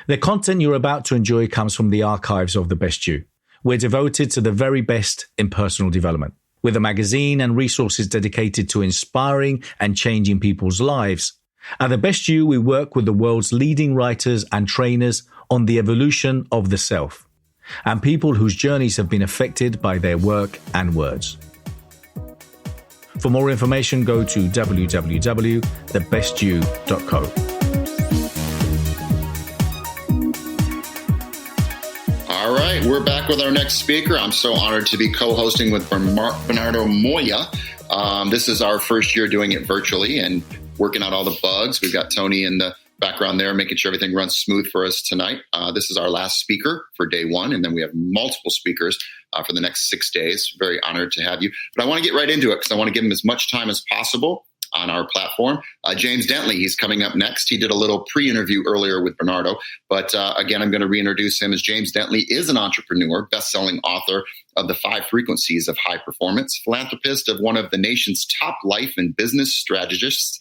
The content you're about to enjoy comes from the archives of The Best You. We're devoted to the very best in personal development. With a magazine and resources dedicated to inspiring and changing people's lives. At The Best You, we work with the world's leading writers and trainers on the evolution of the self, and people whose journeys have been affected by their work and words. For more information, go to www.thebestyou.co. All right, we're back with our next speaker. I'm so honored to be co-hosting with Bernardo Moya. This is our first year doing it virtually and working out all the bugs. We've got Tony in the background there, making sure everything runs smooth for us tonight. This is our last speaker for day one, and then we have multiple speakers for the next 6 days. Very honored to have you. But I want to get right into it because I want to give him as much time as possible on our platform. James Dentley, he's coming up next. He did a little pre-interview earlier with Bernardo, but again, I'm going to reintroduce him as James Dentley is an entrepreneur, best-selling author of The 5 Frequencies of High Performance, philanthropist of one of the nation's top life and business strategists,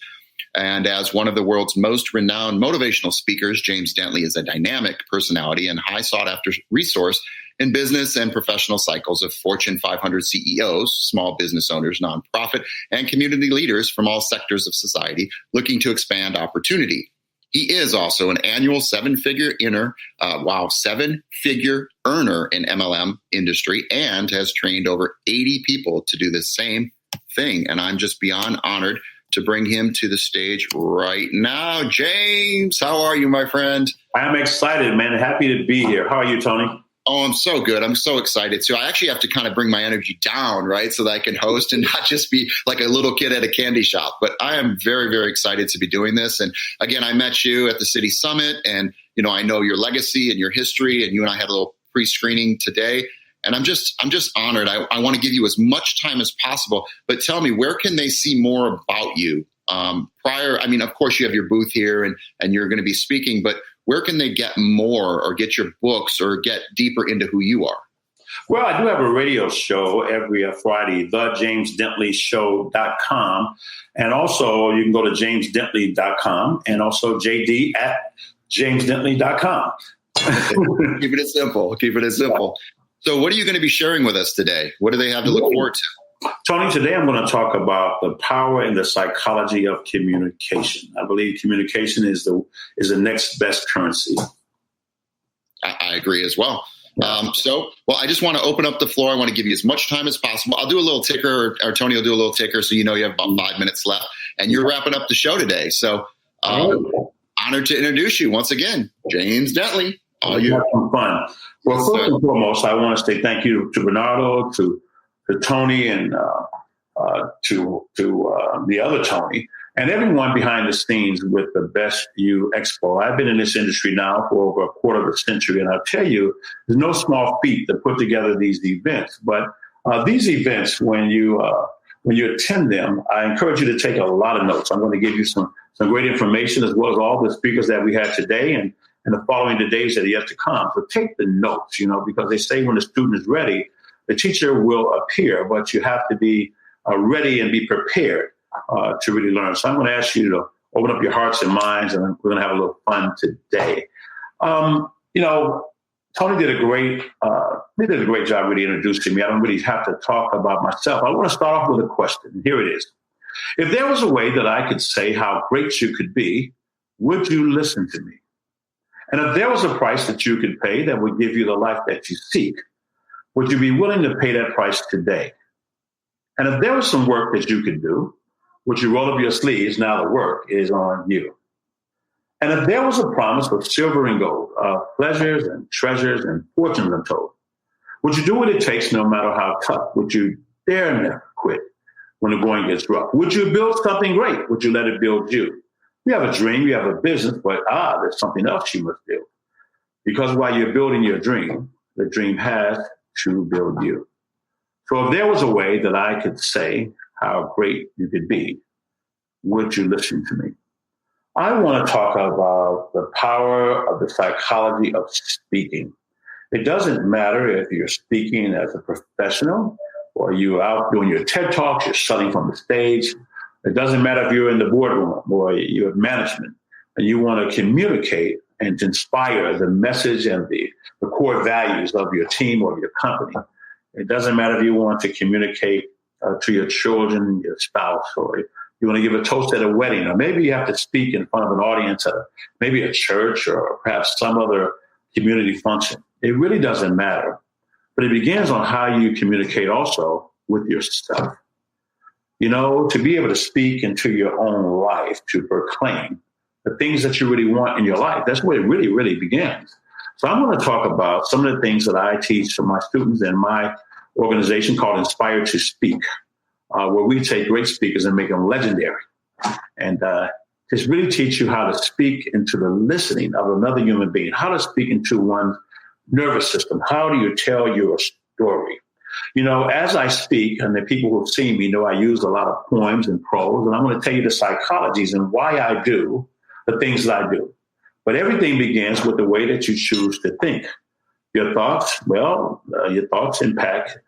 and as one of the world's most renowned motivational speakers, James Dentley is a dynamic personality and high sought-after resource in business and professional cycles of Fortune 500 CEOs, small business owners, nonprofit, and community leaders from all sectors of society looking to expand opportunity. He is also an annual seven-figure earner in MLM industry and has trained over 80 people to do the same thing. And I'm just beyond honored to bring him to the stage right now. James, how are you, my friend? I'm excited, man. Happy to be here. How are you, Tony? Oh, I'm so good. I'm so excited. So I actually have to kind of bring my energy down, right? So that I can host and not just be like a little kid at a candy shop. But I am very, very excited to be doing this. And again, I met you at the City Summit and, I know your legacy and your history, and you and I had a little pre-screening today. And I'm just honored. I want to give you as much time as possible, but tell me, where can they see more about you? Of course you have your booth here and you're going to be speaking, but where can they get more or get your books or get deeper into who you are? Well, I do have a radio show every Friday, thejamesdentleyshow.com. And also you can go to jamesdentley.com and also jd@jamesdentley.com. Keep it simple. So what are you going to be sharing with us today? What do they have to look forward to? Tony, today I'm going to talk about the power and the psychology of communication. I believe communication is the next best currency. I agree as well. I just want to open up the floor. I want to give you as much time as possible. I'll do a little ticker, or Tony will do a little ticker, so you have about 5 minutes left. And you're wrapping up the show today. So honored to introduce you once again, James Dentley. All you. Have some fun. Well, first and foremost, I want to say thank you to Bernardo, to Tony, and to the other Tony, and everyone behind the scenes with the Best You EXPO. I've been in this industry now for over a quarter of a century, and I'll tell you, there's no small feat to put together these events. But these events, when you attend them, I encourage you to take a lot of notes. I'm going to give you some great information, as well as all the speakers that we had today and the following the days that are yet to come. So take the notes, because they say when the student is ready, the teacher will appear, but you have to be ready and be prepared to really learn. So I'm going to ask you to open up your hearts and minds, and we're going to have a little fun today. Tony did a great job really introducing me. I don't really have to talk about myself. I want to start off with a question. Here it is. If there was a way that I could say how great you could be, would you listen to me? And if there was a price that you could pay that would give you the life that you seek, would you be willing to pay that price today? And if there was some work that you could do, would you roll up your sleeves? Now the work is on you. And if there was a promise of silver and gold, pleasures and treasures and fortunes untold, would you do what it takes no matter how tough? Would you dare never quit when the going gets rough? Would you build something great? Would you let it build you? You have a dream, you have a business, but there's something else you must build. Because while you're building your dream, the dream has to build you. So if there was a way that I could say how great you could be, would you listen to me? I want to talk about the power of the psychology of speaking. It doesn't matter if you're speaking as a professional or you're out doing your TED Talks, you're selling from the stage. It doesn't matter if you're in the boardroom or you're in management and you want to communicate and to inspire the message and the core values of your team or your company. It doesn't matter if you want to communicate to your children, your spouse, or you want to give a toast at a wedding, or maybe you have to speak in front of an audience at maybe a church or perhaps some other community function. It really doesn't matter. But it begins on how you communicate also with yourself. You know, to be able to speak into your own life, to proclaim the things that you really want in your life. That's where it really, really begins. So I'm going to talk about some of the things that I teach to my students in my organization called Inspired to Speak, where we take great speakers and make them legendary. And just really teach you how to speak into the listening of another human being, how to speak into one's nervous system. How do you tell your story? You know, as I speak, and the people who have seen me know I use a lot of poems and prose, and I'm going to tell you the psychologies and why I do the things that I do. But everything begins with the way that you choose to think. Your thoughts, your thoughts impact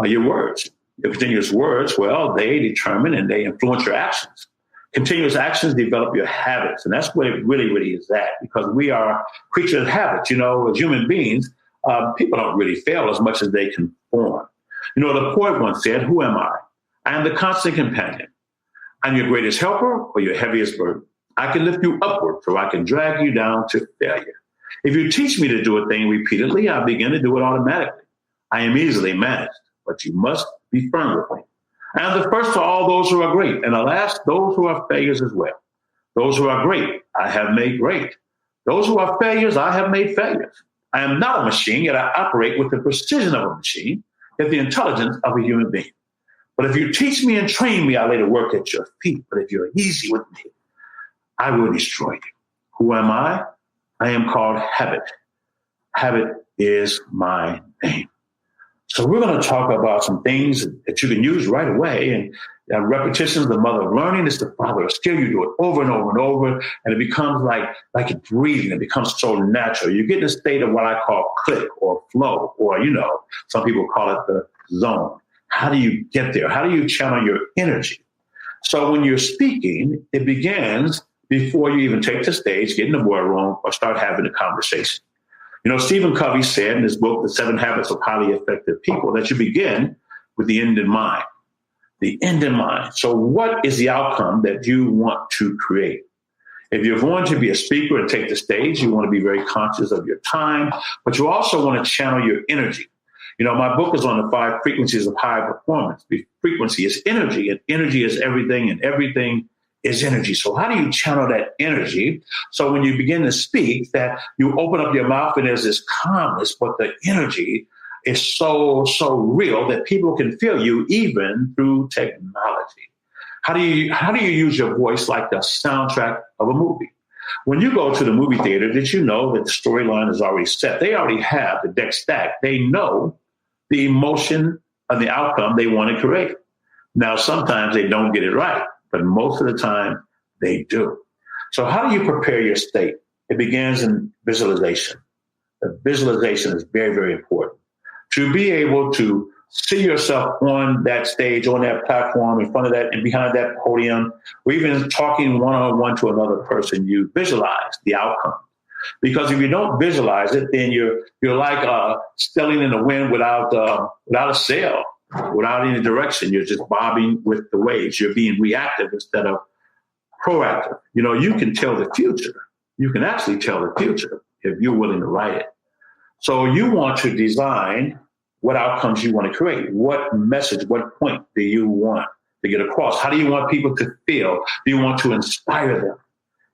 your words. Your continuous words, they determine and they influence your actions. Continuous actions develop your habits. And that's what it really, really is at, because we are creatures of habits. You know, as human beings, people don't really fail as much as they conform. You know, the poet once said, "Who am I? I am the constant companion. I'm your greatest helper or your heaviest burden. I can lift you upward, or I can drag you down to failure. If you teach me to do a thing repeatedly, I begin to do it automatically. I am easily managed, but you must be firm with me. I am the first to all those who are great, and the last, those who are failures as well. Those who are great, I have made great. Those who are failures, I have made failures. I am not a machine, yet I operate with the precision of a machine, yet the intelligence of a human being. But if you teach me and train me, I lay to work at your feet. But if you're easy with me, I will destroy you. Who am I? I am called habit. Habit is my name." So we're going to talk about some things that you can use right away. And repetition is the mother of learning. It's the father of skill. You do it over and over and over, and it becomes like breathing. It becomes so natural. You get in a state of what I call click or flow, or, you know, some people call it the zone. How do you get there? How do you channel your energy? So when you're speaking, it begins before you even take the stage, get in the boardroom, or start having a conversation. You know, Stephen Covey said in his book, The 7 Habits of Highly Effective People, that you begin with the end in mind. The end in mind. So what is the outcome that you want to create? If you're going to be a speaker and take the stage, you want to be very conscious of your time, but you also want to channel your energy. You know, my book is on the 5 frequencies of high performance. The frequency is energy, and energy is everything, and everything is energy. So how do you channel that energy? So when you begin to speak, that you open up your mouth and there's this calmness, but the energy is so real that people can feel you even through technology. How do you use your voice like the soundtrack of a movie? When you go to the movie theater, did you know that the storyline is already set? They already have the deck stacked. They know the emotion and the outcome they want to create. Now, sometimes they don't get it right, but most of the time they do. So how do you prepare your state? It begins in visualization. The visualization is very, very important. To be able to see yourself on that stage, on that platform, in front of that and behind that podium, or even talking one-on-one to another person, you visualize the outcome. Because if you don't visualize it, then you're like sailing in the wind without a sail. Without any direction. You're just bobbing with the waves. You're being reactive instead of proactive. You know, you can tell the future. You can actually tell the future if you're willing to write it. So you want to design what outcomes you want to create. What message, what point do you want to get across? How do you want people to feel? Do you want to inspire them?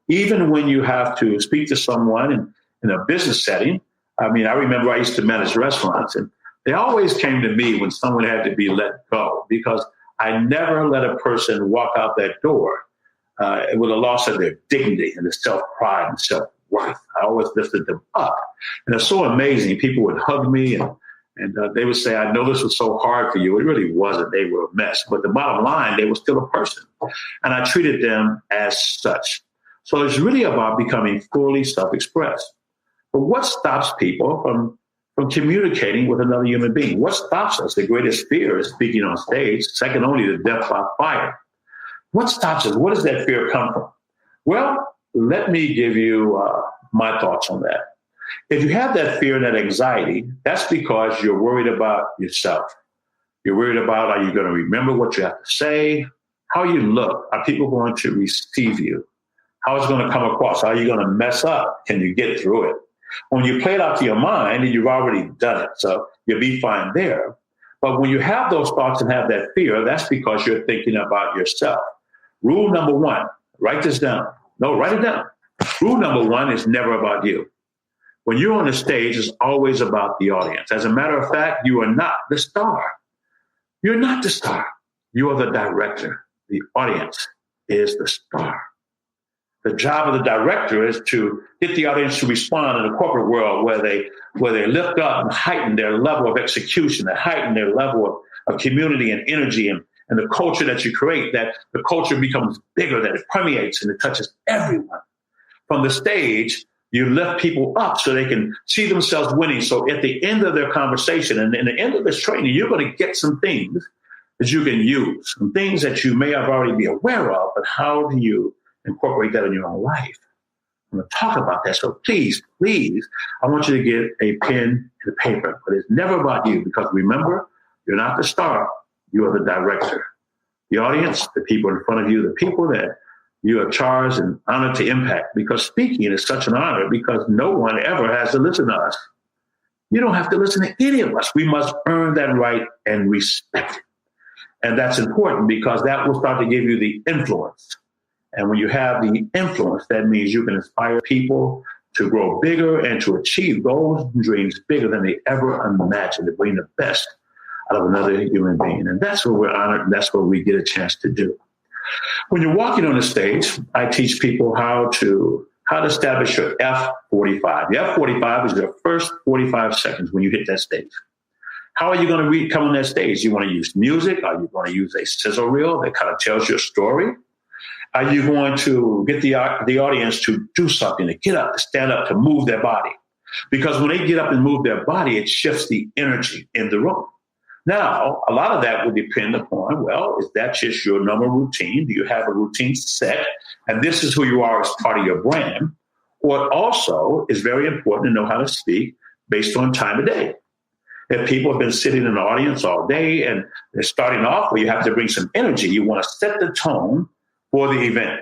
Even when you have to speak to someone in a business setting. I mean, I remember I used to manage restaurants, and they always came to me when someone had to be let go, because I never let a person walk out that door with a loss of their dignity and their self-pride and self-worth. I always lifted them up. And it's so amazing. People would hug me and they would say, "I know this was so hard for you." It really wasn't. They were a mess. But the bottom line, they were still a person. And I treated them as such. So it's really about becoming fully self-expressed. But what stops people from communicating with another human being? What stops us? The greatest fear is speaking on stage, second only to death by fire. What stops us? Where does that fear come from? Well, let me give you my thoughts on that. If you have that fear and that anxiety, that's because you're worried about yourself. You're worried about, are you going to remember what you have to say? How you look? Are people going to receive you? How it's going to come across? How are you going to mess up? Can you get through it? When you play it out to your mind, you've already done it. So you'll be fine there. But when you have those thoughts and have that fear, that's because you're thinking about yourself. Rule number one, write this down. No, write it down. Rule number one is never about you. When you're on the stage, it's always about the audience. As a matter of fact, you are not the star. You're not the star. You are the director. The audience is the star. The job of the director is to get the audience to respond in the corporate world where they lift up and heighten their level of execution, they heighten their level of community and energy and the culture that you create, that the culture becomes bigger, that it permeates and it touches everyone. From the stage, you lift people up so they can see themselves winning. So at the end of their conversation and in the end of this training, you're going to get some things that you can use, some things that you may have already be aware of, but how do you incorporate that in your own life? I'm going to talk about that. So please, I want you to get a pen and a paper, but it's never about you because remember, you're not the star. You are the director. The audience, the people in front of you, the people that you are charged and honored to impact, because speaking is such an honor because no one ever has to listen to us. You don't have to listen to any of us. We must earn that right and respect it. And that's important because that will start to give you the influence. And when you have the influence, that means you can inspire people to grow bigger and to achieve goals and dreams bigger than they ever imagined, to bring the best out of another human being. And that's what we're honored, and that's what we get a chance to do. When you're walking on the stage, I teach people how to establish your F45. The F45 is your first 45 seconds when you hit that stage. How are you going to come on that stage? You want to use music? Are you going to use a sizzle reel that kind of tells your story? Are you going to get the audience to do something, to get up, to stand up, to move their body? Because when they get up and move their body, it shifts the energy in the room. Now, a lot of that will depend upon, well, is that just your normal routine? Do you have a routine set? And this is who you are as part of your brand. Or also is very important to know how to speak based on time of day. If people have been sitting in the audience all day and they're starting off where you have to bring some energy, you want to set the tone for the event.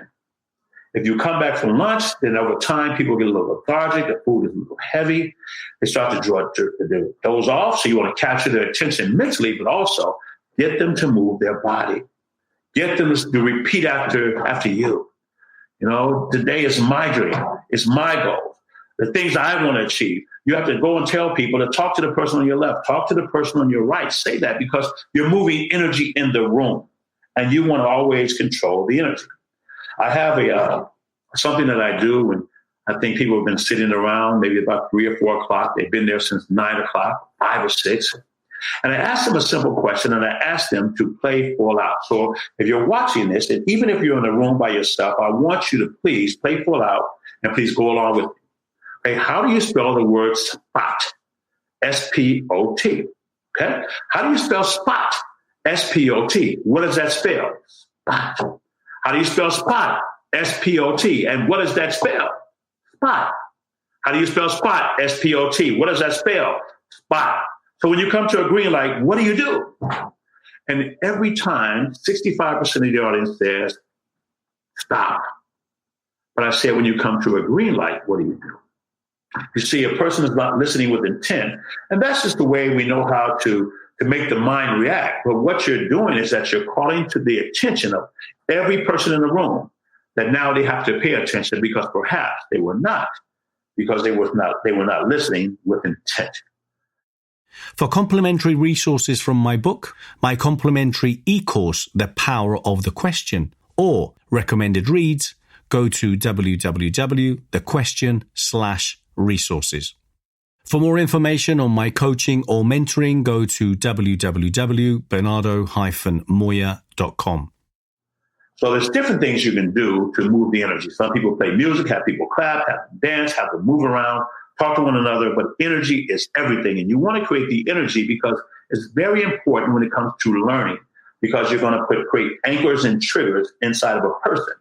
If you come back from lunch, then over time, people get a little lethargic. The food is a little heavy. They start to doze off. So you want to capture their attention mentally, but also get them to move their body. Get them to repeat after you. You know, today is my dream. It's my goal. The things I want to achieve. You have to go and tell people to talk to the person on your left, talk to the person on your right. Say that because you're moving energy in the room and you want to always control the energy. I have something that I do when I think people have been sitting around maybe about 3 or 4 o'clock. They've been there since 9 o'clock, 5 or 6. And I ask them a simple question and I ask them to play full out. So if you're watching this, and even if you're in a room by yourself, I want you to please play full out and please go along with me. Okay, how do you spell the word spot? S-P-O-T. Okay, how do you spell spot? S-P-O-T. What does that spell? Spot. How do you spell spot? S-P-O-T. And what does that spell? Spot. How do you spell spot? S-P-O-T. What does that spell? Spot. So when you come to a green light, what do you do? And every time, 65% of the audience says, stop. But I said, when you come to a green light, what do you do? You see, a person is not listening with intent. And that's just the way we know how to make the mind react. But what you're doing is that you're calling to the attention of every person in the room that now they have to pay attention because perhaps they were not, because they were not listening with intent. For complimentary resources from my book, my complimentary e-course, The Power of the Question, or recommended reads, go to www.thequestion.com/resources. For more information on my coaching or mentoring, go to www.bernardo-moya.com. So there's different things you can do to move the energy. Some people play music, have people clap, have them dance, have them move around, talk to one another, but energy is everything. And you want to create the energy because it's very important when it comes to learning, because you're going to create anchors and triggers inside of a person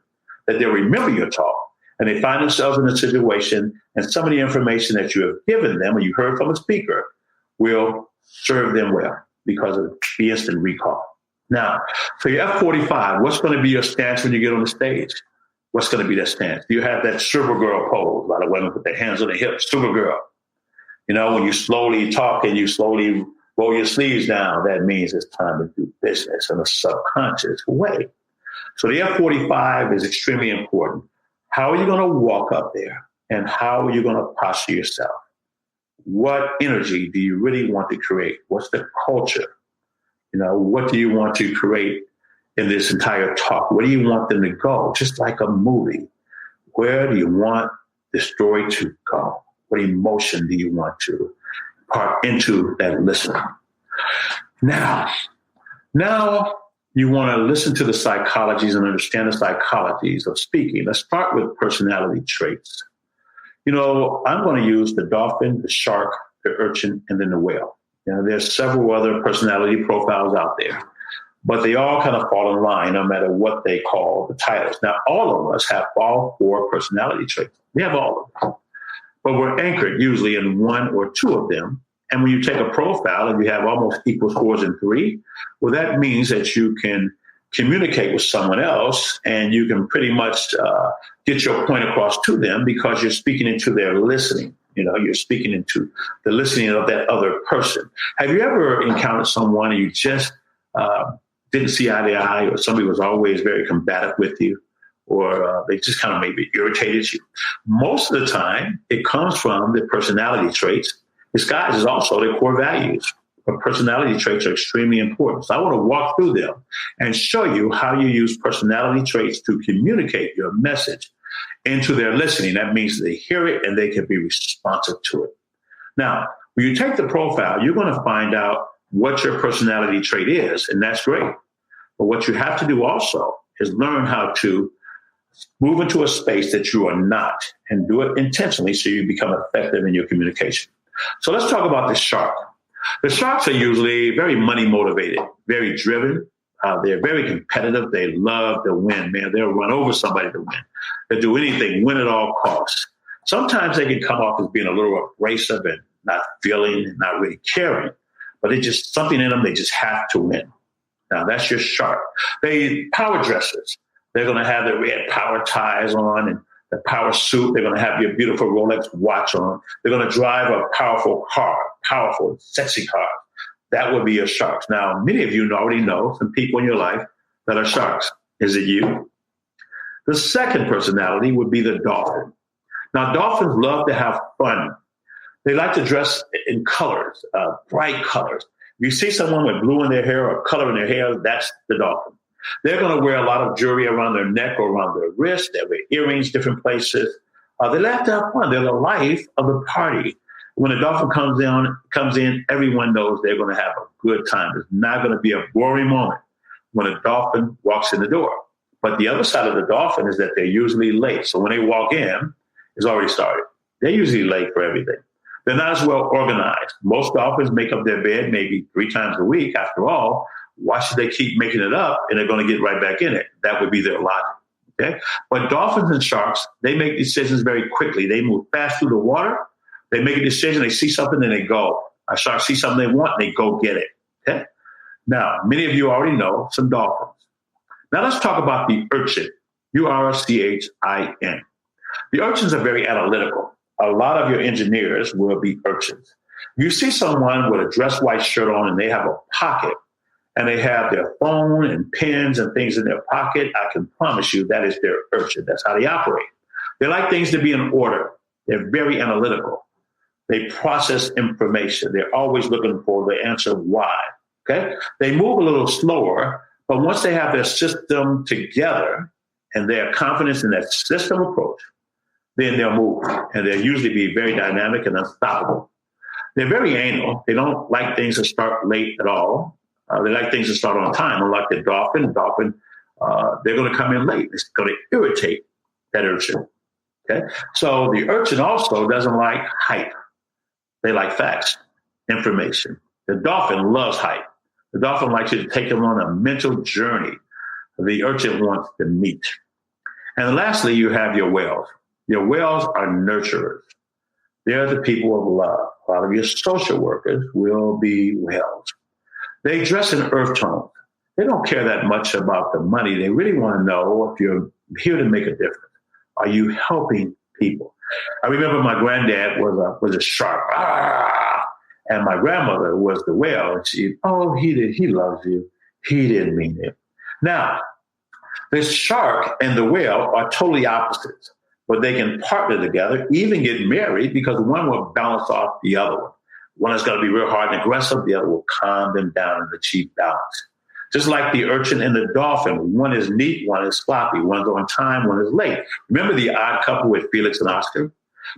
that they'll remember your talk. and they find themselves in a situation, and some of the information that you have given them or you heard from a speaker will serve them well because of the instant recall. Now, for your F45, what's going to be your stance when you get on the stage? What's going to be that stance? You have that Supergirl pose. A lot of women put their hands on their hips, Supergirl. When you slowly talk and you slowly roll your sleeves down, that means it's time to do business in a subconscious way. So the F45 is extremely important. How are you going to walk up there? And how are you going to posture yourself? What energy do you really want to create? What's the culture? What do you want to create in this entire talk? Where do you want them to go? Just like a movie. Where do you want the story to go? What emotion do you want to part into that listener? Now you want to listen to the psychologies and understand the psychologies of speaking. Let's start with personality traits. I'm going to use the dolphin, the shark, the urchin, and then the whale. There's several other personality profiles out there, but they all kind of fall in line no matter what they call the titles. Now, all of us have all 4 personality traits. We have all of them, but we're anchored usually in 1 or 2 of them. And when you take a profile and you have almost equal scores in 3, well, that means that you can communicate with someone else and you can pretty much get your point across to them because you're speaking into their listening. You're speaking into the listening of that other person. Have you ever encountered someone and you just didn't see eye to eye, or somebody was always very combative with you, or they just kind of maybe irritated you? Most of the time, it comes from the personality traits. Disguise is also their core values. But personality traits are extremely important. So I want to walk through them and show you how you use personality traits to communicate your message into their listening. That means they hear it and they can be responsive to it. Now, when you take the profile, you're going to find out what your personality trait is, and that's great. But what you have to do also is learn how to move into a space that you are not and do it intentionally so you become effective in your communication. So let's talk about the shark. The sharks are usually very money motivated, very driven. They're very competitive. They love to win, man. They'll run over somebody to win. They'll do anything, win at all costs. Sometimes they can come off as being a little abrasive and not feeling and not really caring, but it's just something in them. They just have to win. Now that's your shark. They power dressers. They're going to have their red power ties on and the power suit. They're going to have your beautiful Rolex watch on. They're going to drive a powerful car, powerful, sexy car. That would be your sharks. Now, many of you already know some people in your life that are sharks. Is it you? The second personality would be the dolphin. Now, dolphins love to have fun. They like to dress in colors, bright colors. If you see someone with blue in their hair or color in their hair, that's the dolphin. They're going to wear a lot of jewelry around their neck or around their wrist. They wear earrings, different places. They like to have fun. They're the life of the party. When a dolphin comes in, everyone knows they're going to have a good time. There's not going to be a boring moment when a dolphin walks in the door. But the other side of the dolphin is that they're usually late. So when they walk in, it's already started. They're usually late for everything. They're not as well organized. Most dolphins make up their bed maybe 3 times a week. After all, why should they keep making it up and they're going to get right back in it? That would be their logic. Okay? But dolphins and sharks, they make decisions very quickly. They move fast through the water. They make a decision, they see something, and they go. A shark sees something they want, and they go get it. Okay? Now, many of you already know some dolphins. Now let's talk about the urchin, U-R-C-H-I-N. The urchins are very analytical. A lot of your engineers will be urchins. You see someone with a dress white shirt on, and they have a pocket, and they have their phone and pens and things in their pocket. I can promise you that is their urchin. That's how they operate. They like things to be in order. They're very analytical. They process information. They're always looking for the answer why. Okay? They move a little slower, but once they have their system together and their confidence in that system approach, then they'll move. And they'll usually be very dynamic and unstoppable. They're very anal. They don't like things to start late at all. They like things to start on time. Unlike the dolphin, they're going to come in late. It's going to irritate that urchin. Okay? So the urchin also doesn't like hype. They like facts, information. The dolphin loves hype. The dolphin likes you to take them on a mental journey. The urchin wants the meat. And lastly, you have your whales. Your whales are nurturers. They're the people of love. A lot of your social workers will be whales. They dress in earth tones. They don't care that much about the money. They really want to know if you're here to make a difference. Are you helping people? I remember my granddad was a shark. And my grandmother was the whale. And he loves you. He didn't mean it. Now, the shark and the whale are totally opposites, but they can partner together, even get married, because one will balance off the other one. One is going to be real hard and aggressive. The other will calm them down and achieve balance. Just like the urchin and the dolphin, one is neat, one is sloppy, one's on time, one is late. Remember the odd couple with Felix and Oscar?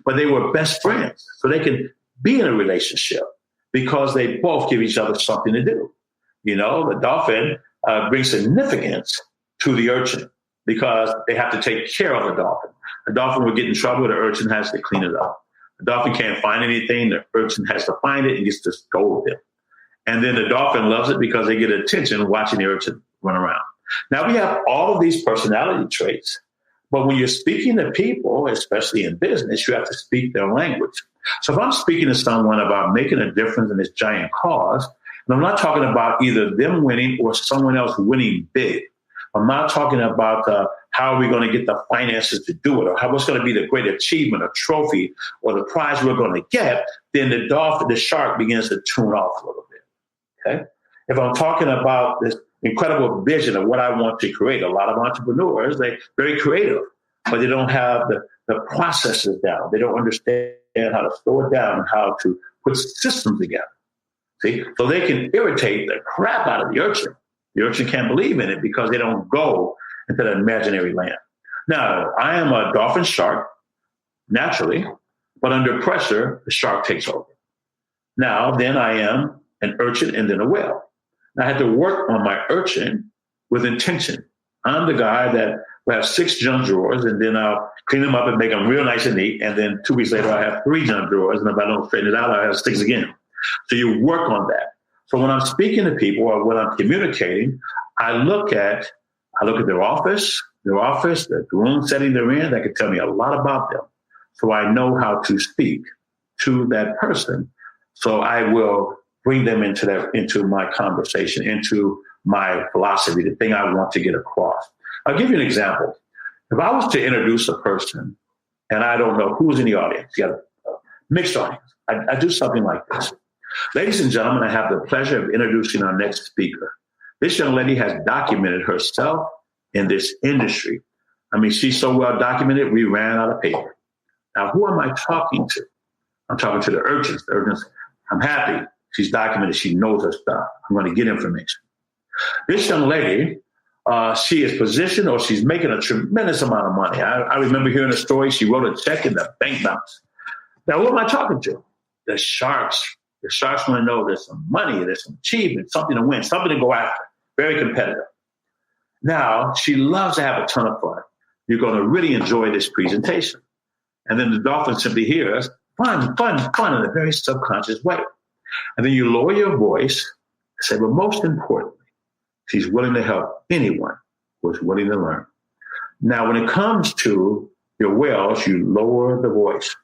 But they were best friends, so they can be in a relationship because they both give each other something to do. You know, the dolphin brings significance to the urchin because they have to take care of the dolphin. The dolphin will get in trouble, the urchin has to clean it up. The dolphin can't find anything, the urchin has to find it and gets to scold them. And then the dolphin loves it because they get attention watching the urchin run around. Now, we have all of these personality traits, but when you're speaking to people, especially in business, you have to speak their language. So if I'm speaking to someone about making a difference in this giant cause, and I'm not talking about either them winning or someone else winning big. I'm not talking about how are we going to get the finances to do it, or what's going to be the great achievement, or trophy, or the prize we're going to get, then the shark begins to tune off a little bit. Okay? If I'm talking about this incredible vision of what I want to create, a lot of entrepreneurs, they're very creative, but they don't have the processes down. They don't understand how to slow it down and how to put systems together. See? So they can irritate the crap out of the urchin. The urchin can't believe in it because they don't go into the imaginary land. Now, I am a dolphin shark, naturally, but under pressure, the shark takes over. Now, then I am an urchin and then a whale. I had to work on my urchin with intention. I'm the guy that will have 6 junk drawers, and then I'll clean them up and make them real nice and neat. And then 2 weeks later, I have 3 junk drawers. And if I don't straighten it out, I have 6 again. So you work on that. So when I'm speaking to people or when I'm communicating, I look at their office, the room setting they're in. That could tell me a lot about them. So I know how to speak to that person. So I will bring them into my conversation, into my philosophy, the thing I want to get across. I'll give you an example. If I was to introduce a person and I don't know who's in the audience, you got a mixed audience, I do something like this. Ladies and gentlemen, I have the pleasure of introducing our next speaker. This young lady has documented herself in this industry. I mean, she's so well documented, we ran out of paper. Now, who am I talking to? I'm talking to the urchins. The urchins, I'm happy. She's documented. She knows her stuff. I'm going to get information. This young lady, she is positioned or she's making a tremendous amount of money. I remember hearing a story. She wrote a check in the bank balance. Now, who am I talking to? The sharks. The sharks want to know there's some money, there's some achievement, something to win, something to go after. Very competitive. Now, she loves to have a ton of fun. You're going to really enjoy this presentation. And then the dolphin simply hears, fun in a very subconscious way. And then you lower your voice and say, but most importantly, she's willing to help anyone who's willing to learn. Now, when it comes to your whales, you lower the voice.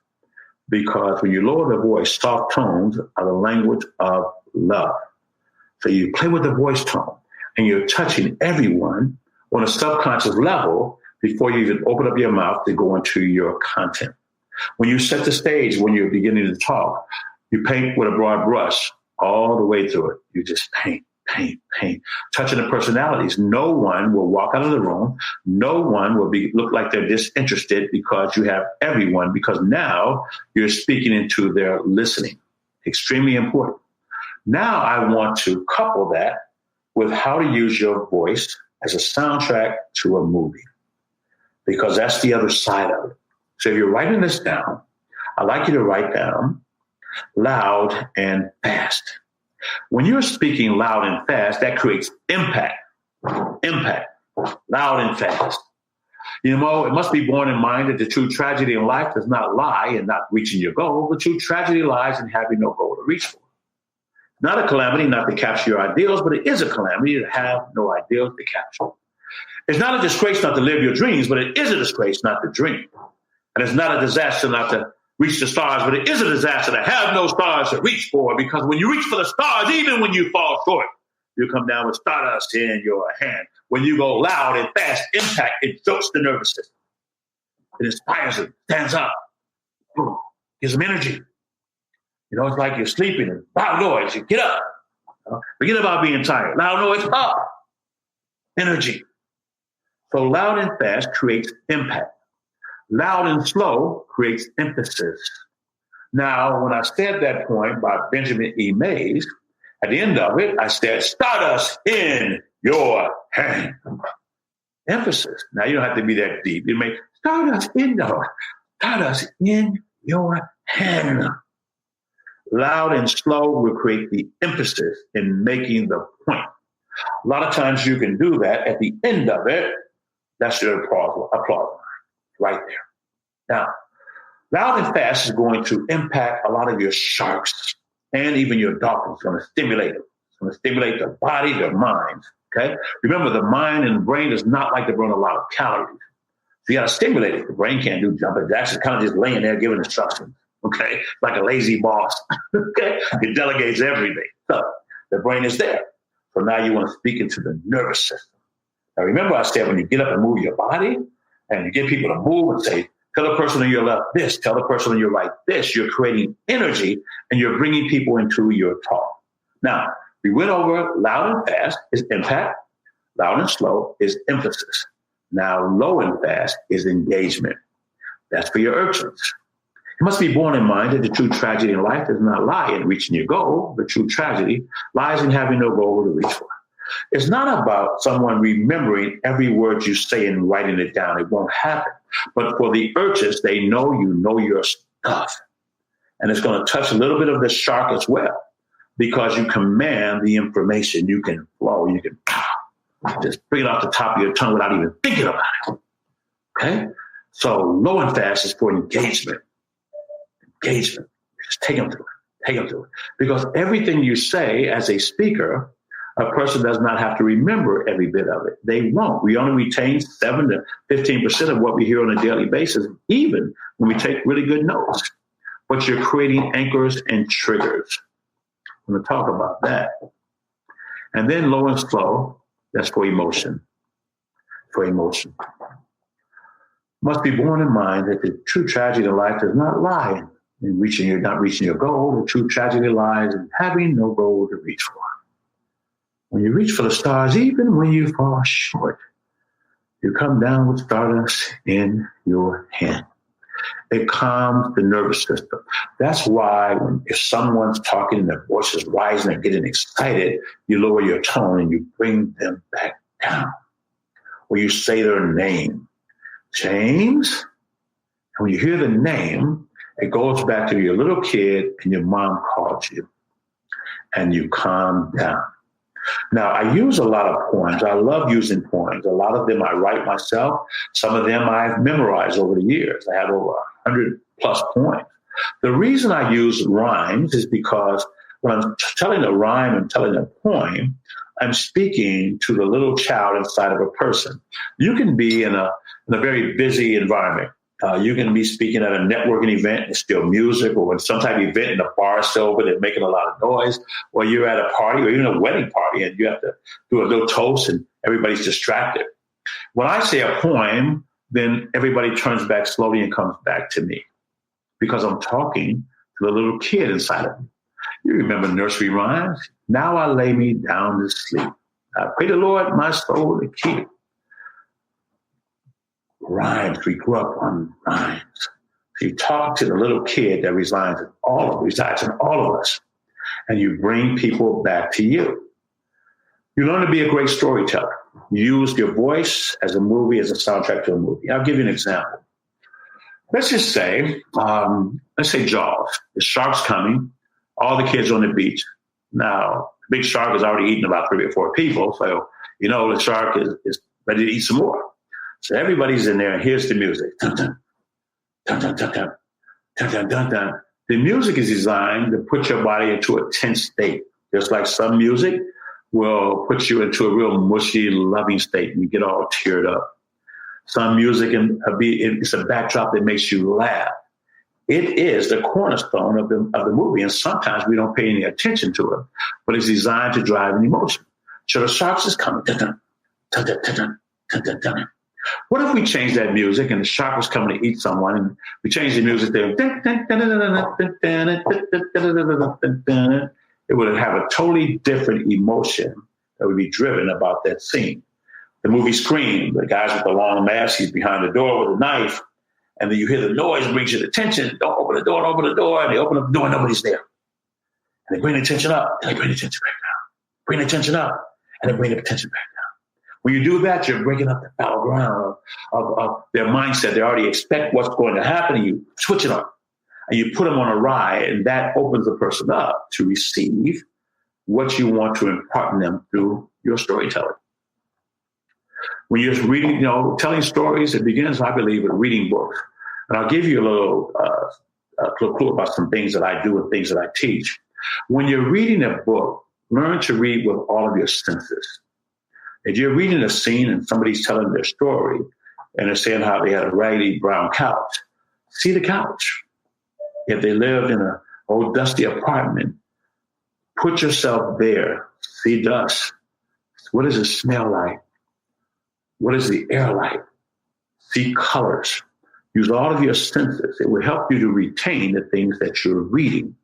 Because when you lower the voice, soft tones are the language of love. So you play with the voice tone and you're touching everyone on a subconscious level before you even open up your mouth to go into your content. When you set the stage, when you're beginning to talk, you paint with a broad brush all the way through it. You just paint, touching the personalities. No one will walk out of the room. No one will look like they're disinterested because you have everyone, because now you're speaking into their listening. Extremely important. Now I want to couple that with how to use your voice as a soundtrack to a movie, because that's the other side of it. So if you're writing this down, I'd like you to write down loud and fast. When you're speaking loud and fast, that creates impact, loud and fast. You know, it must be borne in mind that the true tragedy in life does not lie in not reaching your goal. The true tragedy lies in having no goal to reach for. Not a calamity not to capture your ideals, but it is a calamity to have no ideals to capture. It's not a disgrace not to live your dreams, but it is a disgrace not to dream. And it's not a disaster not to reach the stars, but it is a disaster to have no stars to reach for, because when you reach for the stars, even when you fall short, you come down with stardust in your hand. When you go loud and fast, impact, it jolts the nervous system. It inspires them, stands up, gives them energy. You know, it's like you're sleeping and loud noise, you get up. Forget about being tired. Loud noise, up. Energy. So loud and fast creates impact. Loud and slow creates emphasis. Now, when I said that point by Benjamin E. Mays, at the end of it, I said, stardust in your hand. Emphasis. Now, you don't have to be that deep. You may stardust in your hand. Loud and slow will create the emphasis in making the point. A lot of times you can do that at the end of it. That's your applause right there. Now, loud and fast is going to impact a lot of your sharks and even your dolphins. It's going to stimulate them. It's going to stimulate the body, the mind. Okay? Remember, the mind and the brain is not like to burn a lot of calories. So you got to stimulate it. The brain can't do jumping jacks. It's kind of just laying there giving instructions. Okay? Like a lazy boss. Okay? It delegates everything. So the brain is there. So now you want to speak into the nervous system. Now remember, I said when you get up and move your body and you get people to move and say, tell the person on your left this, tell the person on your right this, you're creating energy and you're bringing people into your talk. Now, we went over loud and fast is impact. Loud and slow is emphasis. Now, low and fast is engagement. That's for your urchins. It must be borne in mind that the true tragedy in life does not lie in reaching your goal. The true tragedy lies in having no goal to reach for. It's not about someone remembering every word you say and writing it down. It won't happen. But for the urchins, they know you know your stuff. And it's going to touch a little bit of the shark as well, because you command the information. You can flow. You can just bring it off the top of your tongue without even thinking about it. Okay? So low and fast is for engagement. Engagement. Just take them through it. Take them through it. Because everything you say as a speaker, a person does not have to remember every bit of it. They won't. We only retain 7 to 15% of what we hear on a daily basis, even when we take really good notes. But you're creating anchors and triggers. I'm going to talk about that. And then low and slow, that's for emotion. For emotion. Must be borne in mind that the true tragedy of life does not lie in not reaching your goal. The true tragedy lies in having no goal to reach for. When you reach for the stars, even when you fall short, you come down with stardust in your hand. It calms the nervous system. That's why if someone's talking and their voice is rising and getting excited, you lower your tone and you bring them back down. Or you say their name. James. And when you hear the name, it goes back to your little kid and your mom called you. And you calm down. Now, I use a lot of poems. I love using poems. A lot of them I write myself. Some of them I've memorized over the years. I have over 100 plus poems. The reason I use rhymes is because when I'm telling a rhyme and telling a poem, I'm speaking to the little child inside of a person. You can be in a very busy environment. You can be speaking at a networking event, it's still music, or in some type of event in a bar is over, they're making a lot of noise, or you're at a party or even a wedding party and you have to do a little toast and everybody's distracted. When I say a poem, then everybody turns back slowly and comes back to me because I'm talking to the little kid inside of me. You remember nursery rhymes? Now I lay me down to sleep. I pray the Lord my soul to keep. Rhymes, we grew up on rhymes. So you talk to the little kid that resides in all of us, and you bring people back to you. You learn to be a great storyteller. You use your voice as a movie, as a soundtrack to a movie. I'll give you an example. Let's just say, Jaws. The shark's coming. All the kids on the beach. Now, the big shark has already eaten about 3 or 4 people, so the shark is ready to eat some more. So everybody's in there, and here's the music. Dun, dun, dun, dun, dun, dun, dun, dun, dun, dun. The music is designed to put your body into a tense state. Just like some music will put you into a real mushy, loving state, and you get all teared up. Some music can it's a backdrop that makes you laugh. It is the cornerstone of the movie, and sometimes we don't pay any attention to it, but it's designed to drive an emotion. So the sharks is coming. Dun, dun, dun, dun, dun, dun, dun, dun. What if we change that music and the shark was coming to eat someone, and we change the music there? It would have a totally different emotion that would be driven about that scene. The movie Scream, the guys with the long mask, he's behind the door with a knife, and then you hear the noise, brings you the attention. Don't open the door, and they open up the door, and nobody's there. And they bring the attention up, and they bring the attention back down. Bring the attention up, and they bring the attention back down. When you do that, you're breaking up the battleground of their mindset. They already expect what's going to happen, and you switch it up. And you put them on a ride, and that opens the person up to receive what you want to impart in them through your storytelling. When you're reading, telling stories, it begins, I believe, with reading books. And I'll give you a little clue about some things that I do and things that I teach. When you're reading a book, learn to read with all of your senses. If you're reading a scene and somebody's telling their story and they're saying how they had a raggedy brown couch, see the couch. If they lived in an old dusty apartment, put yourself there, see dust. What does it smell like? What is the air like? See colors. Use all of your senses. It will help you to retain the things that you're reading.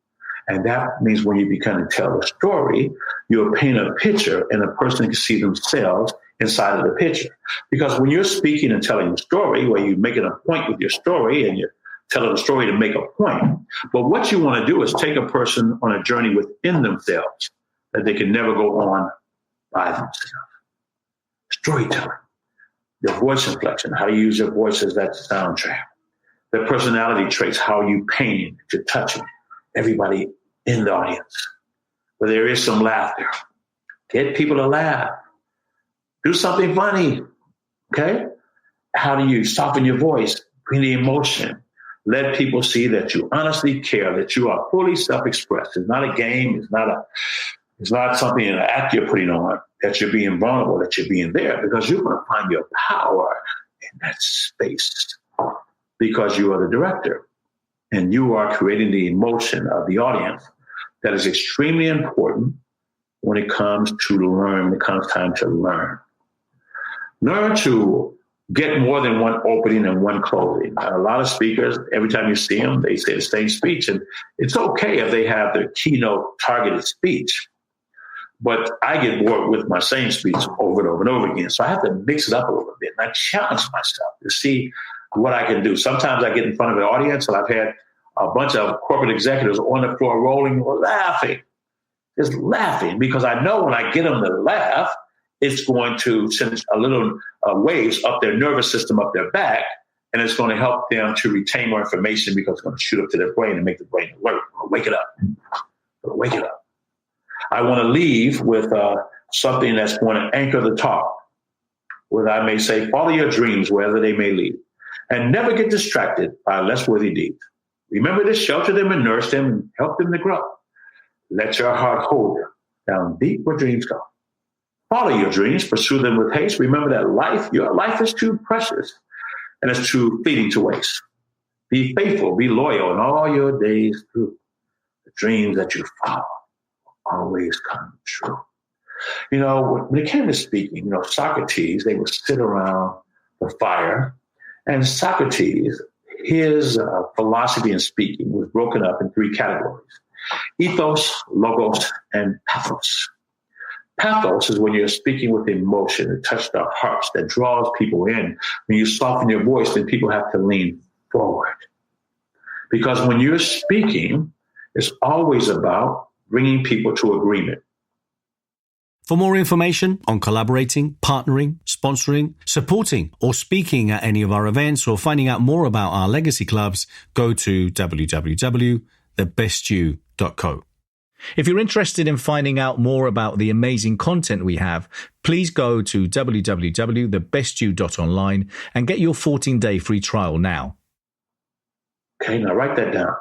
And that means when you begin to tell a story, you'll paint a picture and a person can see themselves inside of the picture. Because when you're speaking and telling a story, where you're making a point with your story and you're telling a story to make a point, but what you want to do is take a person on a journey within themselves that they can never go on by themselves. Storytelling. Your voice inflection, how to use your voice as that soundtrack. Their personality traits, how you paint, you're touching everybody in the audience. Where there is some laughter. Get people to laugh. Do something funny, okay? How do you soften your voice, bring the emotion, let people see that you honestly care, that you are fully self-expressed. It's not a game. It's not something, an act you're putting on, that you're being vulnerable, that you're being there, because you're going to find your power in that space because you are the director and you are creating the emotion of the audience that is extremely important when it comes to learn, when it comes time to learn. Learn to get more than one opening and one closing. A lot of speakers, every time you see them, they say the same speech, and it's okay if they have their keynote targeted speech. But I get bored with my same speech over and over and over again. So I have to mix it up a little bit. And I challenge myself to see what I can do. Sometimes I get in front of an audience, and I've had a bunch of corporate executives on the floor rolling, laughing, just laughing, because I know when I get them to laugh, it's going to send a little waves up their nervous system, up their back, and it's going to help them to retain more information because it's going to shoot up to their brain and make the brain alert. Wake it up. Wake it up. I want to leave with something that's going to anchor the talk, where I may say, follow your dreams wherever they may lead, and never get distracted by less worthy deeds. Remember to shelter them and nurse them and help them to grow. Let your heart hold them down deep where dreams go. Follow your dreams, pursue them with haste. Remember that your life is too precious and it's too fleeting to waste. Be faithful, be loyal in all your days through. The dreams that you follow always come true. When it came to speaking, Socrates, they would sit around the fire, and Socrates, his philosophy in speaking was broken up in three categories: ethos, logos, and pathos. Pathos is when you're speaking with emotion that touches their hearts, that draws people in. When you soften your voice, then people have to lean forward. Because when you're speaking, it's always about bringing people to agreement. For more information on collaborating, partnering, sponsoring, supporting, or speaking at any of our events, or finding out more about our legacy clubs, go to www.thebestyou.co. If you're interested in finding out more about the amazing content we have, please go to www.thebestyou.online and get your 14-day free trial now. Okay, now write that down.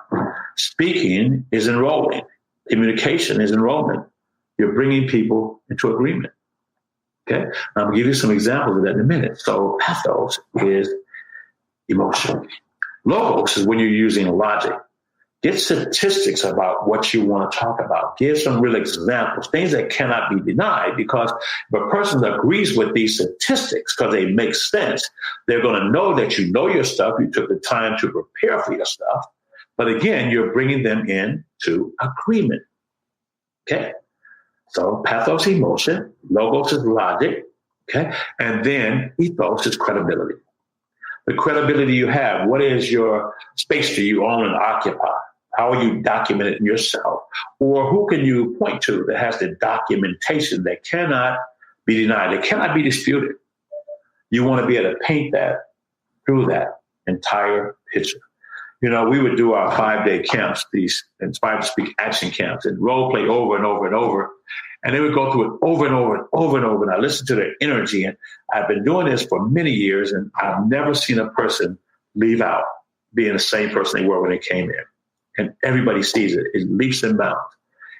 Speaking is enrolling. Communication is enrollment. You're bringing people into agreement. Okay, I'm going to give you some examples of that in a minute. So pathos is emotion. Logos is when you're using logic. Get statistics about what you want to talk about. Give some real examples, things that cannot be denied, because if a person agrees with these statistics because they make sense, they're going to know that you know your stuff. You took the time to prepare for your stuff. But again, you're bringing them into agreement. Okay? So pathos, emotion. Logos is logic. Okay? And then ethos is credibility. The credibility you have. What is your space do you own and occupy? How are you documenting yourself? Or who can you point to that has the documentation that cannot be denied, that cannot be disputed? You want to be able to paint that through that entire picture. You know, we would do our 5-day camps, these Inspired to Speak action camps, and role play over and over and over. And they would go through it over and over and over and over. And I listened to their energy. And I've been doing this for many years, and I've never seen a person leave out being the same person they were when they came in. And everybody sees it. It leaps and bounds.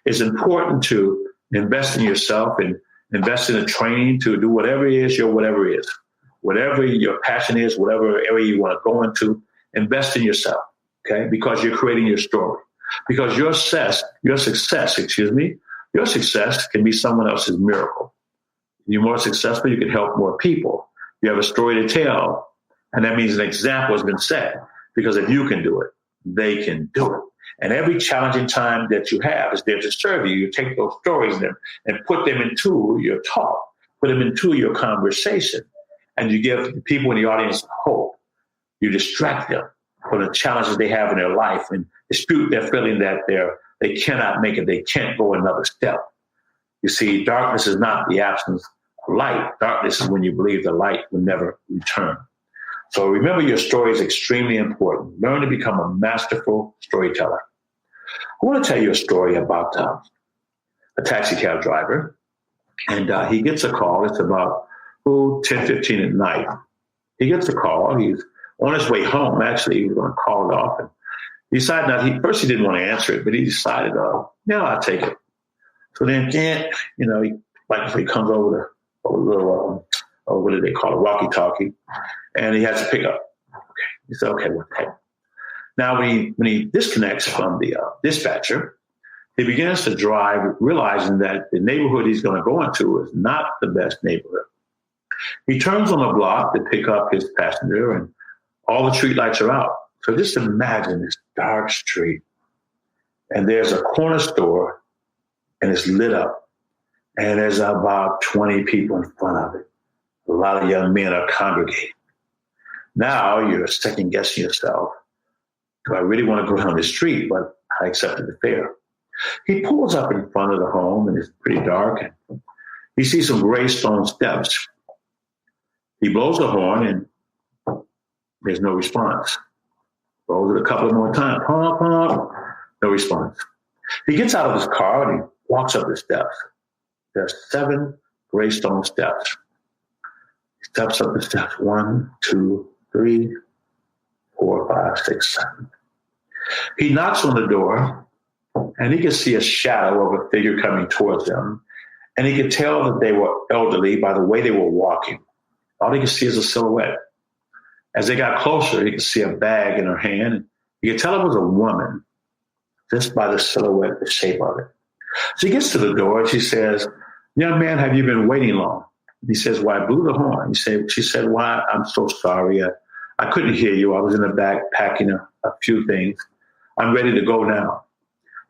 It's important to invest in yourself and invest in a training to do whatever it is, whatever your passion is, whatever area you want to go into, invest in yourself, okay? Because you're creating your story. Because your success can be someone else's miracle. You're more successful, you can help more people. You have a story to tell, and that means an example has been set. Because if you can do it, they can do it. And every challenging time that you have is there to serve you. You take those stories and put them into your talk, put them into your conversation, and you give the people in the audience hope. You distract them from the challenges they have in their life and dispute their feeling that they cannot make it, they can't go another step. You see, darkness is not the absence of light. Darkness is when you believe the light will never return. So remember, your story is extremely important. Learn to become a masterful storyteller. I want to tell you a story about a taxi cab driver. And he gets a call. It's about 10:15 at night. He gets a call. He's on his way home, actually. He was going to call it off. And he decided first he didn't want to answer it, but he decided, yeah, I'll take it. So then, he comes over to a little, what do they call it, walkie-talkie, and he has to pick up. Okay. He said, okay, well, hey. Now, when he disconnects from the dispatcher, he begins to drive, realizing that the neighborhood he's going to go into is not the best neighborhood. He turns on the block to pick up his passenger, and all the street lights are out. So just imagine this dark street, and there's a corner store, and it's lit up, and there's about 20 people in front of it. A lot of young men are congregating. Now you're second guessing yourself. Do I really want to go down the street? But I accepted the fare. He pulls up in front of the home, and it's pretty dark. And he sees some gray stone steps. He blows the horn, and there's no response. Blows it a couple more times. Honk, honk. No response. He gets out of his car, and he walks up the steps. There are 7 gray stone steps. He steps up the steps. 1, 2, 3, 4, 5, 6, 7. He knocks on the door, and he can see a shadow of a figure coming towards him. And he could tell that they were elderly by the way they were walking. All he could see is a silhouette. As they got closer, he could see a bag in her hand. And he could tell it was a woman just by the silhouette, the shape of it. So he gets to the door, and she says, young man, have you been waiting long? He says, well, I blew the horn. She said, why? I'm so sorry. I couldn't hear you. I was in the back packing a few things. I'm ready to go now.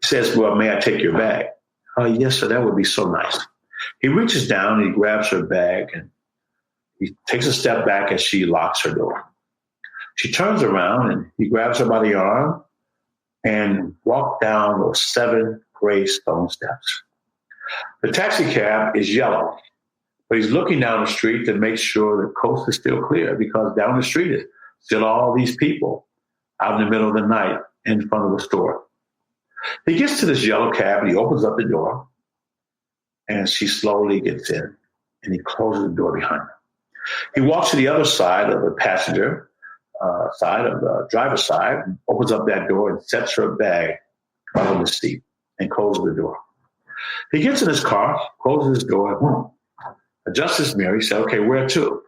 He says, well, may I take your bag? Oh, yes, sir. That would be so nice. He reaches down and he grabs her bag, and he takes a step back as she locks her door. She turns around, and he grabs her by the arm and walks down those 7 gray stone steps. The taxi cab is yellow, but he's looking down the street to make sure the coast is still clear, because down the street is still all these people out in the middle of the night in front of the store. He gets to this yellow cab, and he opens up the door, and she slowly gets in, and he closes the door behind her. He walks to the other side of the passenger side, of the driver's side, and opens up that door and sets her bag right on the seat and closes the door. He gets in his car, closes his door, and adjusts his mirror. He said, okay, where to?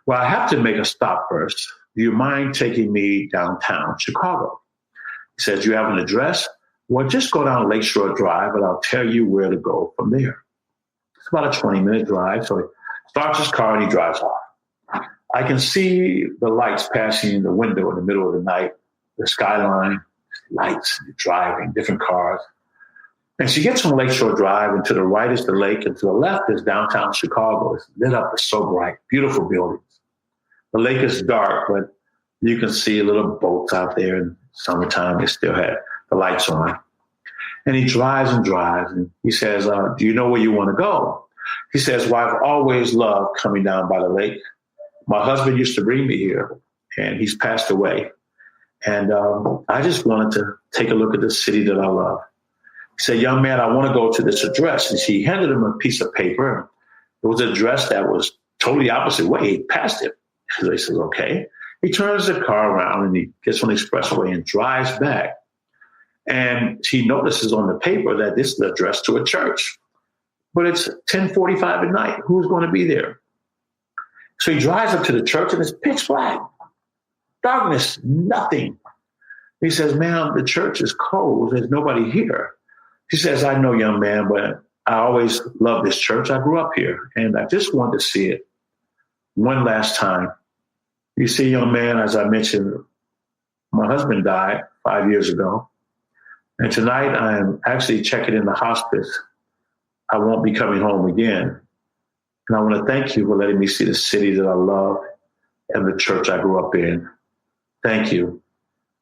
Well, I have to make a stop first. Do you mind taking me downtown Chicago? He says, you have an address? Well, just go down Lakeshore Drive and I'll tell you where to go from there. It's about a 20-minute drive. So he starts his car and he drives off. I can see the lights passing in the window in the middle of the night, the skyline, lights, driving, different cars. And she gets on Lakeshore Drive, and to the right is the lake, and to the left is downtown Chicago. It's lit up, it's so bright, beautiful buildings. The lake is dark, but you can see little boats out there in summertime. They still had the lights on. And he drives and drives, and he says, do you know where you want to go? He says, well, I've always loved coming down by the lake. My husband used to bring me here, and he's passed away. And I just wanted to take a look at the city that I love. He said, young man, I want to go to this address. And she handed him a piece of paper. It was an address that was totally opposite way. He passed it. So he says, okay. He turns the car around and he gets on the expressway and drives back. And he notices on the paper that this is addressed to a church. But it's 10:45 at night. Who's going to be there? So he drives up to the church and it's pitch black. Darkness, nothing. He says, ma'am, the church is closed. There's nobody here. She says, I know, young man, but I always loved this church. I grew up here, and I just wanted to see it one last time. You see, young man, as I mentioned, my husband died 5 years ago, and tonight I am actually checking in the hospice. I won't be coming home again. And I want to thank you for letting me see the city that I love and the church I grew up in. Thank you.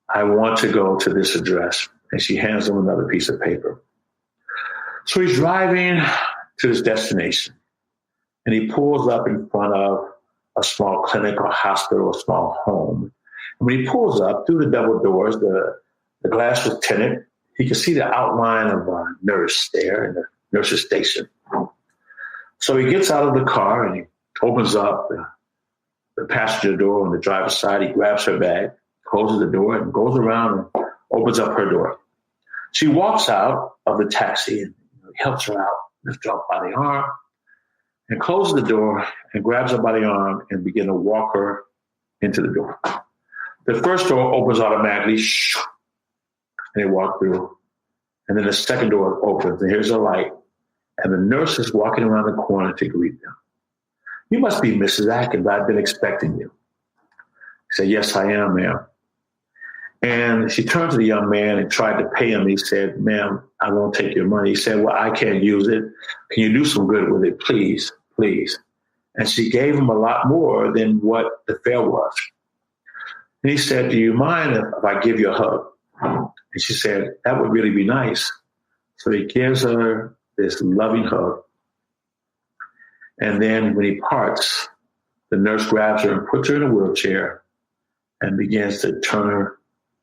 I want to go to this address. And she hands him another piece of paper. So he's driving to his destination, and he pulls up in front of a small clinic or hospital, a small home. And when he pulls up through the double doors, the glass was tinted. He could see the outline of a nurse there in the nurse's station. So he gets out of the car and he opens up the passenger door on the driver's side. He grabs her bag, closes the door, and goes around and opens up her door. She walks out of the taxi and helps her out, lifts her up by the arm, and closes the door and grabs her by the arm and begins to walk her into the door. The first door opens automatically, and they walk through. And then the second door opens, and here's a light, and the nurse is walking around the corner to greet them. You must be Mrs. Atkins. I've been expecting you. He said, yes, I am, ma'am. And she turned to the young man and tried to pay him. He said, ma'am, I won't take your money. He said, well, I can't use it. Can you do some good with it? Please, please. And she gave him a lot more than what the fare was. And he said, do you mind if I give you a hug? And she said, that would really be nice. So he gives her this loving hug. And then when he parts, the nurse grabs her and puts her in a wheelchair and begins to turn her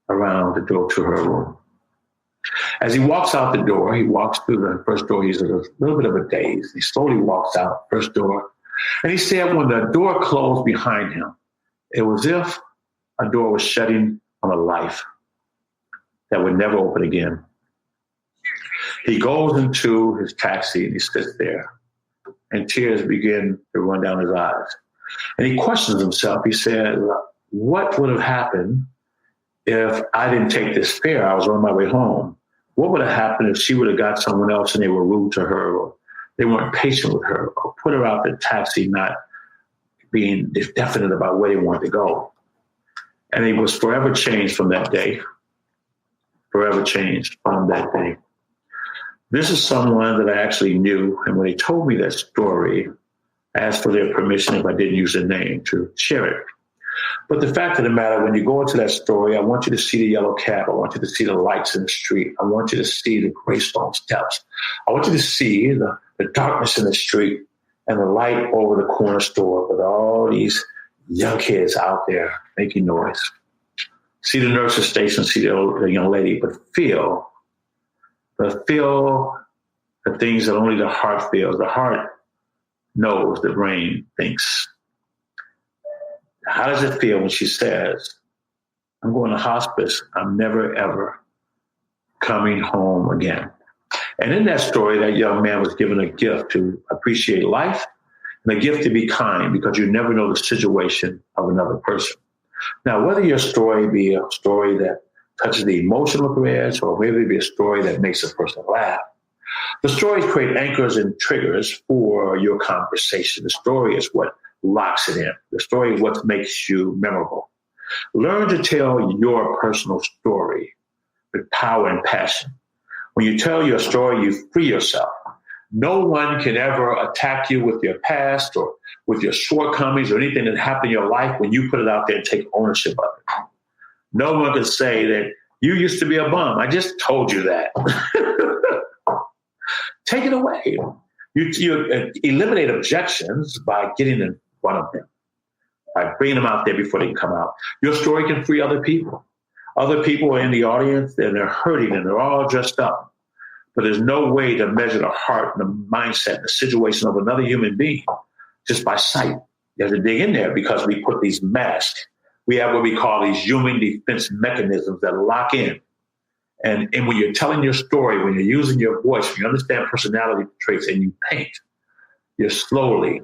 around to go to her room. As he walks out the door, he walks through the first door. He's in a little bit of a daze. He slowly walks out, first door. And he said when the door closed behind him, it was as if a door was shutting on a life that would never open again. He goes into his taxi and he sits there, and tears begin to run down his eyes. And he questions himself. He said, what would have happened if I didn't take this fare? I was on my way home. What would have happened if she would have got someone else and they were rude to her, or they weren't patient with her, or put her out the taxi not being definite about where they wanted to go? And he was forever changed from that day. Forever changed from that day. This is someone that I actually knew. And when they told me that story, I asked for their permission if I didn't use their name to share it. But the fact of the matter, when you go into that story, I want you to see the yellow cab. I want you to see the lights in the street. I want you to see the Greystone steps. I want you to see the darkness in the street and the light over the corner store with all these young kids out there making noise. See the nurse's station, see the young lady, but feel the things that only the heart feels. The heart knows, the brain thinks. How does it feel when she says, I'm going to hospice. I'm never, ever coming home again? And in that story, that young man was given a gift to appreciate life and a gift to be kind, because you never know the situation of another person. Now, whether your story be a story that touches the emotional threads, or whether it be a story that makes a person laugh, the stories create anchors and triggers for your conversation. The story is what locks it in. The story is what makes you memorable. Learn to tell your personal story with power and passion. When you tell your story, you free yourself. No one can ever attack you with your past or with your shortcomings or anything that happened in your life when you put it out there and take ownership of it. No one can say that you used to be a bum. I just told you that. Take it away. You eliminate objections by getting in front of them, by bringing them out there before they can come out. Your story can free other people. Other people are in the audience and they're hurting and they're all dressed up. But there's no way to measure the heart and the mindset and the situation of another human being just by sight. You have to dig in there because we put these masks. We have what we call these human defense mechanisms that lock in. And when you're telling your story, when you're using your voice, when you understand personality traits and you paint, you're slowly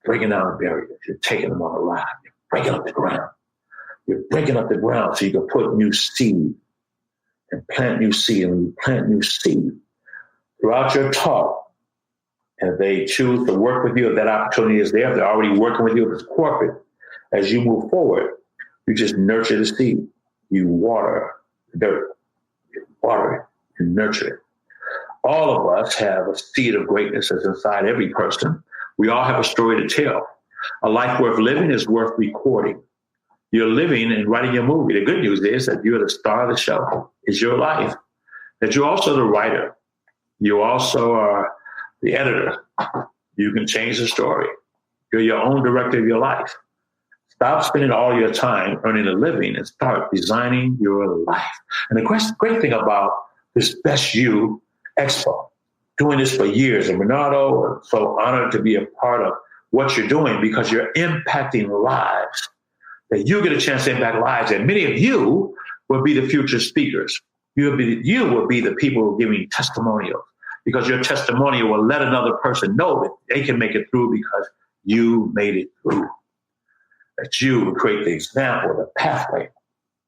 breaking down barriers. You're taking them on a ride. You're breaking up the ground. You're breaking up the ground so you can put new seed and plant new seed. And when you plant new seed throughout your talk, and if they choose to work with you, if that opportunity is there, if they're already working with you, if it's corporate, as you move forward, you just nurture the seed. You water the dirt. You water it and nurture it. All of us have a seed of greatness that's inside every person. We all have a story to tell. A life worth living is worth recording. You're living and writing your movie. The good news is that you're the star of the show. It's your life. That you're also the writer. You also are the editor. You can change the story. You're your own director of your life. Stop spending all your time earning a living and start designing your life. And the great thing about this Best You Expo, doing this for years, and Bernardo, I'm so honored to be a part of what you're doing because you're impacting lives. That you get a chance to impact lives, and many of you will be the future speakers. You will be the people who are giving testimonials, because your testimonial will let another person know that they can make it through because you made it through. That you will create the example, the pathway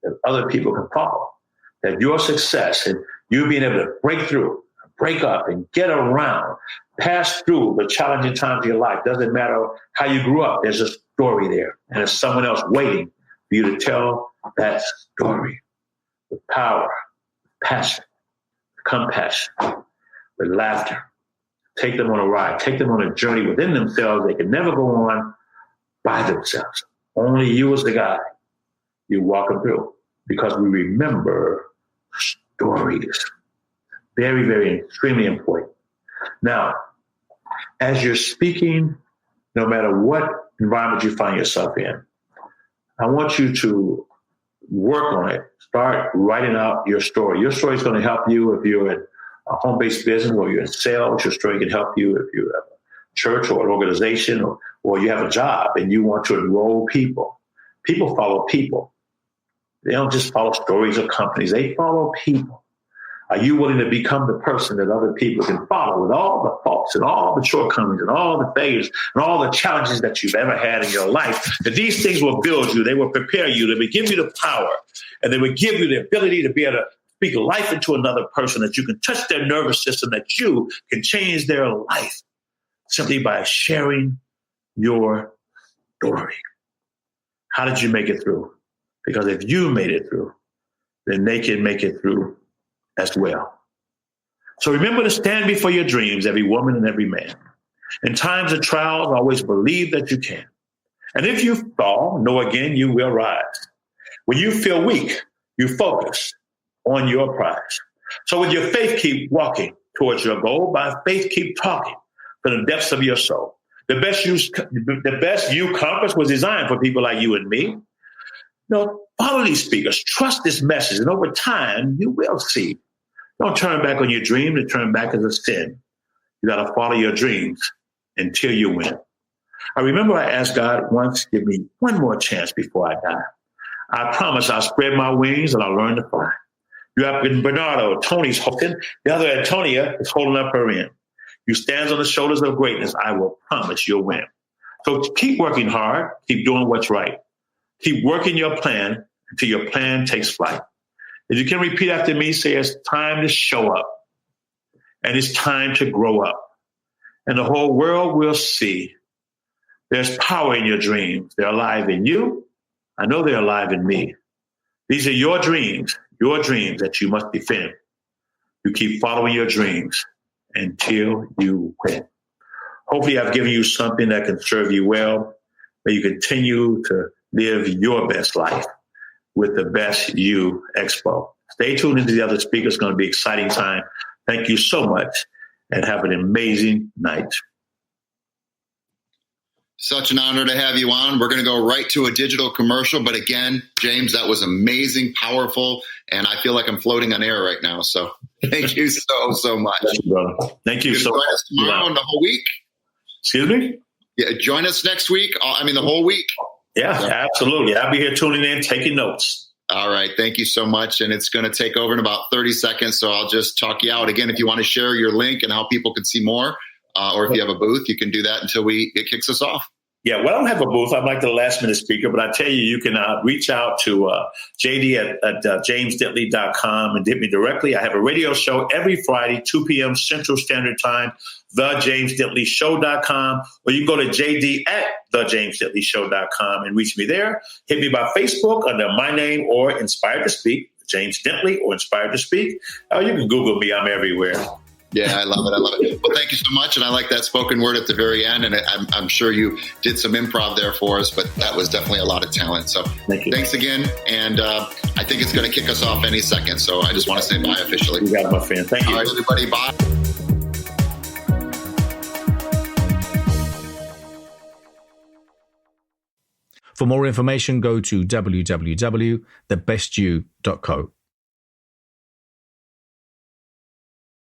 that other people can follow. That your success and you being able to break through, break up, and get around, pass through the challenging times of your life. Doesn't matter how you grew up. There's a story there, and there's someone else waiting for you to tell that story with power, passion, compassion, with laughter. Take them on a ride. Take them on a journey within themselves. They can never go on by themselves. Only you as the guide. You walk them through, because we remember stories. Very, very, extremely important. Now, as you're speaking, no matter what environment you find yourself in, I want you to work on it. Start writing out your story. Your story is going to help you if you're in a home-based business or you're in sales. Your story can help you if you have a church or an organization or you have a job and you want to enroll people. People follow people. They don't just follow stories or companies. They follow people. Are you willing to become the person that other people can follow with all the faults and all the shortcomings and all the failures and all the challenges that you've ever had in your life? That these things will build you. They will prepare you. They will give you the power, and they will give you the ability to be able to speak life into another person, that you can touch their nervous system, that you can change their life simply by sharing your story. How did you make it through? Because if you made it through, then they can make it through as well. So remember to stand before your dreams, every woman and every man. In times of trials, always believe that you can. And if you fall, know again you will rise. When you feel weak, you focus on your prize. So with your faith, keep walking towards your goal. By faith, keep talking to the depths of your soul. The best you conference was designed for people like you and me. Follow these speakers. Trust this message. And over time, you will see. Don't turn back on your dream. To turn back is a sin. You got to follow your dreams until you win. I remember I asked God once, give me one more chance before I die. I promise I'll spread my wings and I'll learn to fly. You have been Bernardo. Tony's holding. The other Antonia is holding up her end. You stand on the shoulders of greatness. I will promise you'll win. So keep working hard. Keep doing what's right. Keep working your plan until your plan takes flight. If you can repeat after me, say it's time to show up and it's time to grow up. And the whole world will see there's power in your dreams. They're alive in you. I know they're alive in me. These are your dreams that you must defend. You keep following your dreams until you win. Hopefully I've given you something that can serve you well. May you continue to live your best life with the Best You Expo. Stay tuned into the other speakers. It's going to be an exciting time. Thank you so much and have an amazing night. Such an honor to have you on. We're going to go right to a digital commercial. But again, James, that was amazing, powerful, and I feel like I'm floating on air right now. So thank you so much. Thank you, brother. Thank you so much. Join us tomorrow and the whole week. Excuse me? Yeah, join us next week. The whole week. Yeah, absolutely. I'll be here tuning in, taking notes. All right. Thank you so much. And it's going to take over in about 30 seconds. So I'll just talk you out. Again, if you want to share your link and how people can see more, or if you have a booth, you can do that until it kicks us off. Yeah, well, I don't have a booth. I'm like the last minute speaker, but I tell you, you can reach out to JD at jamesdentley.com and hit me directly. I have a radio show every Friday, 2 p.m. Central Standard Time, thejamesdentleyshow.com, or you can go to JD at thejamesdentleyshow.com and reach me there. Hit me by Facebook under my name or Inspired to Speak, James Dentley or Inspired to Speak. You can Google me. I'm everywhere. Yeah, I love it. Well, thank you so much. And I like that spoken word at the very end. And I'm sure you did some improv there for us, but that was definitely a lot of talent. So thanks again. And I think it's going to kick us off any second. So I just want to say bye officially. You got it, my friend. Thank you. All right, everybody. Bye. For more information, go to www.thebestyou.co.